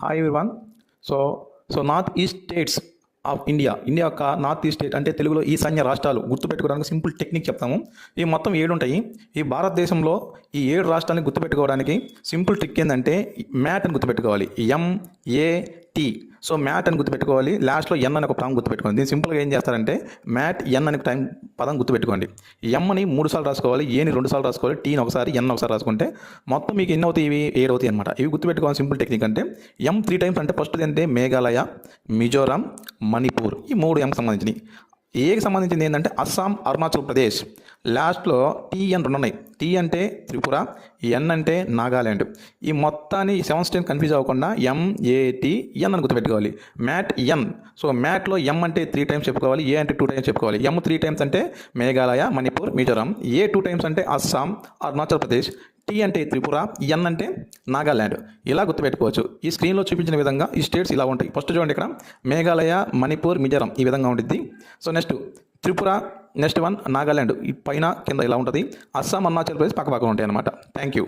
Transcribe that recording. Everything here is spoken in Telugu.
Hi everyone. So north east states of India యొక్క నార్త్ ఈస్ట్ స్టేట్ అంటే తెలుగులో ఈశాన్య రాష్ట్రాలు గుర్తుపెట్టుకోవడానికి సింపుల్ టెక్నిక్ చెప్తాము. ఈ మొత్తం 7 ఉంటాయి. ఈ భారతదేశంలో ఈ 7 రాష్ట్రాలని గుర్తుపెట్టుకోవడానికి సింపుల్ ట్రిక్ ఏంటంటే మ్యాట్ అని గుర్తుపెట్టుకోవాలి. MAT. సో మ్యాట్ అని గుర్తుపెట్టుకోవాలి. లాస్ట్లో ఎన్ అని ఒక పదం గుర్తుపెట్టుకోండి. దీన్ని సింపుల్గా ఏం చేస్తారంటే మ్యాట్ ఎన్ అని పదం గుర్తుపెట్టుకోండి. ఎమ్ని 3 సార్లు రాసుకోవాలి, ఏని 2 సార్లు రాసుకోవాలి, టీని ఒకసారి, ఎన్ ఒకసారి రాసుకుంటే మొత్తం మీకు ఎన్ని అవుతాయి? ఇవి 7 అవుతాయి అనమాట. ఇవి గుర్తుపెట్టుకోవాలి. సింపుల్ టెక్నిక్ అంటే ఎం 3 టైమ్స్ అంటే ఫస్ట్ అంటే మేఘాలయ, మిజోరాం, మణిపూర్. ఈ 3 ఎంకి సంబంధించినవి. ఏకి సంబంధించింది ఏంటంటే అస్సాం, అరుణాచల్ ప్రదేశ్. లాస్ట్లో TN 2 ఉన్నాయి. టీ అంటే త్రిపుర, ఎన్ అంటే నాగాల్యాండ్. ఈ మొత్తాన్ని 7 స్టెప్ కన్ఫ్యూజ్ అవ్వకుండా MATN అని గుర్తుపెట్టుకోవాలి. మ్యాట్ ఎన్. సో మ్యాట్లో ఎం అంటే 3 టైమ్స్ చెప్పుకోవాలి, ఏ అంటే 2 టైమ్స్ చెప్పుకోవాలి. ఎం 3 టైమ్స్ అంటే మేఘాలయ, మణిపూర్, మిజోరాం. ఏ 2 టైమ్స్ అంటే అస్సాం, అరుణాచల్ ప్రదేశ్. టీ అంటే త్రిపుర, ఎన్ అంటే నాగాల్యాండ్. ఇలా గుర్తుపెట్టుకోవచ్చు. ఈ స్క్రీన్లో చూపించిన విధంగా ఈ స్టేట్స్ ఇలా ఉంటాయి. ఫస్ట్ చూడండి, ఇక్కడ మేఘాలయ, మణిపూర్, మిజోరాం ఈ విధంగా ఉంటుంది. So next Tripura, next one Nagaland ఈ పైన కింద ఇలా ఉంటుంది. అస్సాం, అరుణాచల్ ప్రదేశ్ పక్క ఉంటాయి అన్నమాట. Thank you.